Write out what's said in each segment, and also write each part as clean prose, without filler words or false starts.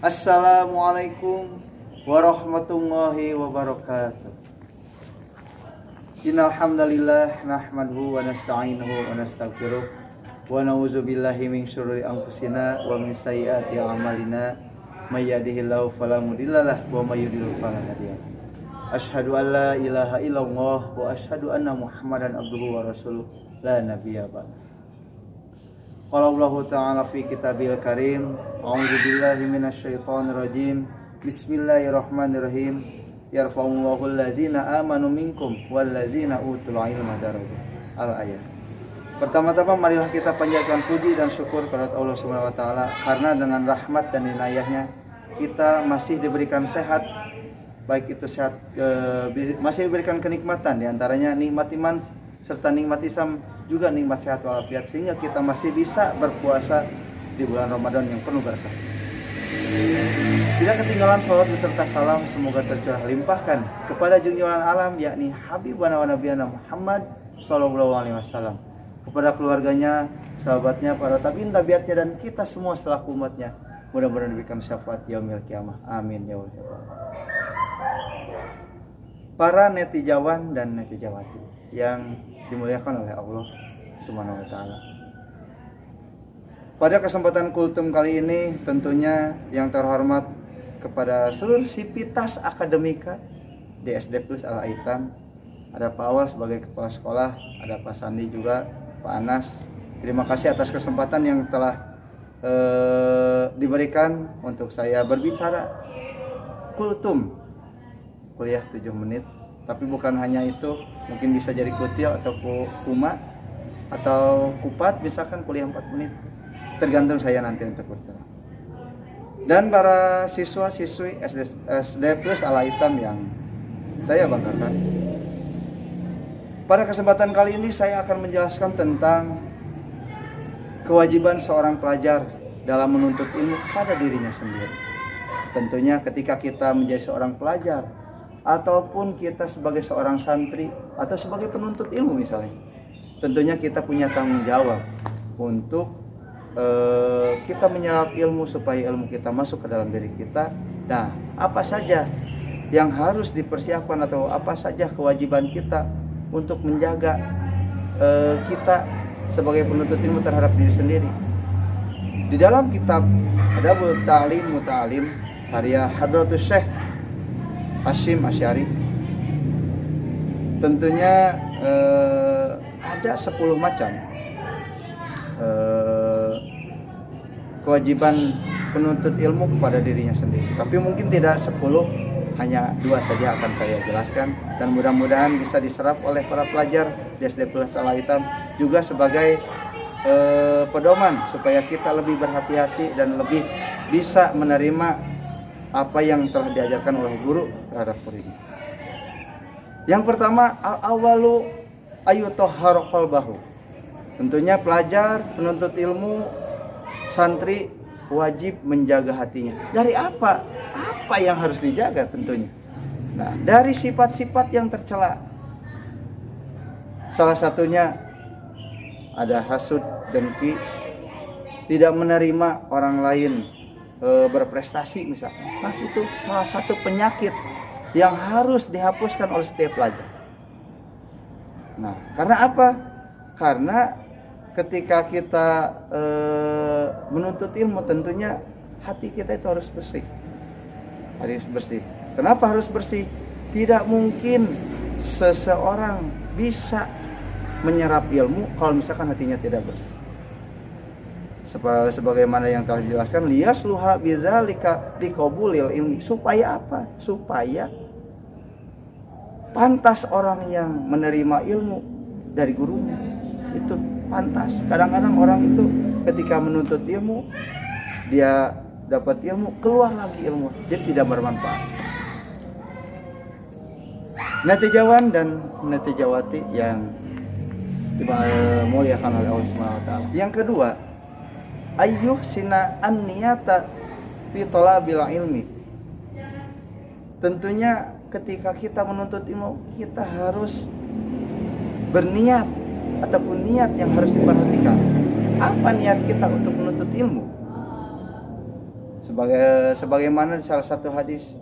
Assalamualaikum warahmatullahi wabarakatuh. Innal hamdalillah nahmaduhu wa nasta'inuhu wa nastaghfiruh wa na'udzubillahi min syururi anfusina wa min sayyiati a'malina may yahdihillahu fala mudhillalah wa may yudhlil fala hadiyalah. Asyhadu an la ilaha illallah wa asyhadu anna Muhammadan abduhu wa rasuluh la nabiyya ba'd. Qala Allah ta'ala fi kitabil karim, a'udzu billahi minasyaitonir rajim. Bismillahirrahmanirrahim. Yarfa'ullahu allazina amanu minkum wallazina utul ilma darajat. Al-ayat. Pertama-tama marilah kita panjatkan puji dan syukur kepada Allah Subhanahu wa taala karena dengan rahmat dan inayahnya kita masih diberikan sehat, baik itu sehat masih diberikan kenikmatan, diantaranya nikmat iman serta nikmat Islam, juga nikmat sehat walafiat, sehingga kita masih bisa berpuasa di bulan Ramadan yang penuh berkah. Tidak ketinggalan salawat beserta salam semoga tercurah limpahkan kepada junjungan alam, yakni Habibana wa Nabiyana Muhammad sallallahu alaihi wasallam, kepada keluarganya, sahabatnya, para tabi'in tabi'atnya, dan kita semua selaku umatnya. Mudah-mudahan diberikan syafaat yaumil qiyamah. Amin ya Allah. Para netijawan dan netijawati yang dimuliakan oleh Allah Subhanahu wa taala. Pada kesempatan kultum kali ini tentunya yang terhormat kepada seluruh sivitas akademika di SD Plus Al-Aitam, ada Pak Awal sebagai kepala sekolah, ada Pak Sandi juga, Pak Anas. Terima kasih atas kesempatan yang telah diberikan untuk saya berbicara kultum kuliah 7 menit. Tapi bukan hanya itu, mungkin bisa jadi kutil atau kuma atau kupat, misalkan kuliah 4 menit. Tergantung saya nanti untuk berbicara. Dan para siswa-siswi SD Plus Al-Aitam yang saya banggakan, pada kesempatan kali ini saya akan menjelaskan tentang kewajiban seorang pelajar dalam menuntut ilmu kepada dirinya sendiri. Tentunya ketika kita menjadi seorang pelajar, ataupun kita sebagai seorang santri atau sebagai penuntut ilmu misalnya, tentunya kita punya tanggung jawab untuk kita menyerap ilmu supaya ilmu kita masuk ke dalam diri kita. Nah, apa saja yang harus dipersiapkan atau apa saja kewajiban kita untuk menjaga kita sebagai penuntut ilmu terhadap diri sendiri. Di dalam kitab Adabut Ta'lim Muta'alim karya Hadratus Syekh Hasyim Asy'ari, tentunya ada 10 macam kewajiban penuntut ilmu kepada dirinya sendiri. Tapi mungkin tidak 10, hanya 2 saja akan saya jelaskan, dan mudah-mudahan bisa diserap oleh para pelajar di SD Plus Al-Aitam juga sebagai pedoman supaya kita lebih berhati-hati dan lebih bisa menerima apa yang telah diajarkan oleh guru terhadap muridnya. Yang pertama, al-awalu ayutahhara qalbahu. Tentunya pelajar, penuntut ilmu, santri wajib menjaga hatinya. Dari apa? Apa yang harus dijaga tentunya? Nah, dari sifat-sifat yang tercela. Salah satunya ada hasud, dengki, tidak menerima orang lain berprestasi misalnya. Nah, itu salah satu penyakit yang harus dihapuskan oleh setiap pelajar. Nah, karena apa? Karena ketika kita menuntut ilmu, tentunya hati kita itu harus bersih. Harus bersih. Kenapa harus bersih? Tidak mungkin seseorang bisa menyerap ilmu kalau misalkan hatinya tidak bersih. Sebagaimana yang telah dijelaskan, liyasluha bidzalika liqabulil ilmi. Supaya apa? Supaya pantas orang yang menerima ilmu dari gurunya itu pantas. Kadang-kadang orang itu ketika menuntut ilmu, dia dapat ilmu, keluar lagi ilmu, jadi tidak bermanfaat. Netijawan dan netijawati yang dimuliakan oleh Allah Subhanahu wa taala. Yang kedua, ayyuhsina an-niyata fi talabil ilmi. Tentunya ketika kita menuntut ilmu, kita harus berniat ataupun niat yang harus diperhatikan. Apa niat kita untuk menuntut ilmu? Sebagaimana di salah satu hadis,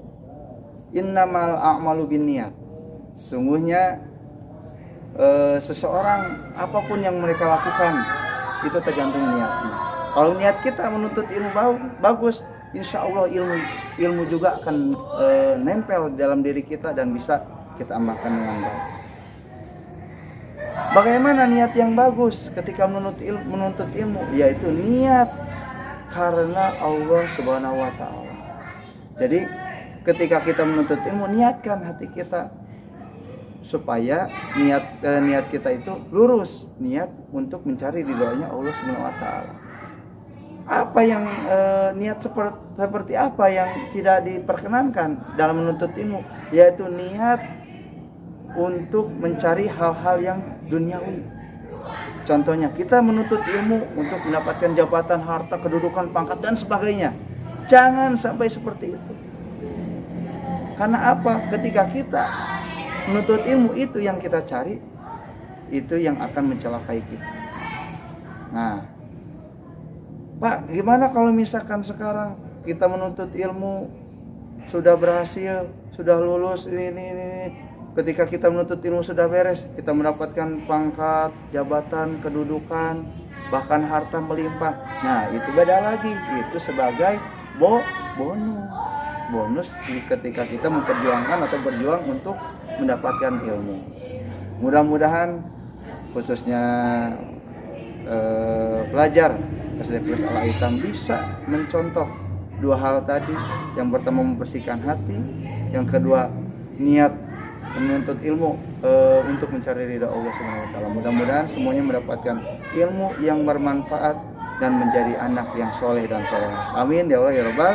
innamal a'malu binniyat. Sungguhnya seseorang apapun yang mereka lakukan itu tergantung niatnya. Kalau niat kita menuntut ilmu bagus, insya Allah ilmu juga akan nempel dalam diri kita dan bisa kita amalkan dengan baik. Bagaimana niat yang bagus ketika menuntut ilmu? Yaitu niat karena Allah Subhanahu wa Ta'ala. Jadi ketika kita menuntut ilmu, niatkan hati kita supaya niat kita itu lurus, niat untuk mencari ridhonya Allah Subhanahu wa Ta'ala. Apa yang niat seperti apa yang tidak diperkenankan dalam menuntut ilmu? Yaitu niat untuk mencari hal-hal yang duniawi. Contohnya, kita menuntut ilmu untuk mendapatkan jabatan, harta, kedudukan, pangkat, dan sebagainya. Jangan sampai seperti itu. Karena apa? Ketika kita menuntut ilmu, itu yang kita cari, itu yang akan mencelakai kita. Nah, Pak, gimana kalau misalkan sekarang kita menuntut ilmu, sudah berhasil, sudah lulus, ini. Ketika kita menuntut ilmu sudah beres, kita mendapatkan pangkat, jabatan, kedudukan, bahkan harta melimpah. Nah, itu beda lagi. Itu sebagai bonus ketika kita memperjuangkan atau berjuang untuk mendapatkan ilmu. Mudah-mudahan khususnya pelajar SD Plus Al-Aitam bisa mencontoh dua hal tadi. Yang pertama, membersihkan hati. Yang kedua, niat menuntut ilmu untuk mencari ridha Allah Subhanahu wa Ta'ala. Mudah-mudahan semuanya mendapatkan ilmu yang bermanfaat dan menjadi anak yang soleh dan soleh. Amin ya Allah ya Rabbal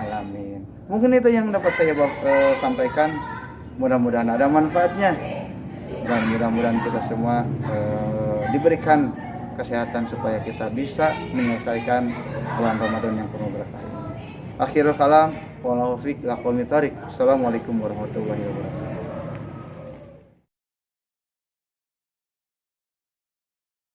alamin. Mungkin itu yang dapat saya sampaikan. Mudah-mudahan ada manfaatnya dan mudah-mudahan kita semua diberikan kesehatan supaya kita bisa menyelesaikan bulan Ramadan yang penuh berkah ini. Akhirul kalam, wallahu fiq, laqomitarik. Assalamualaikum warahmatullahi wabarakatuh.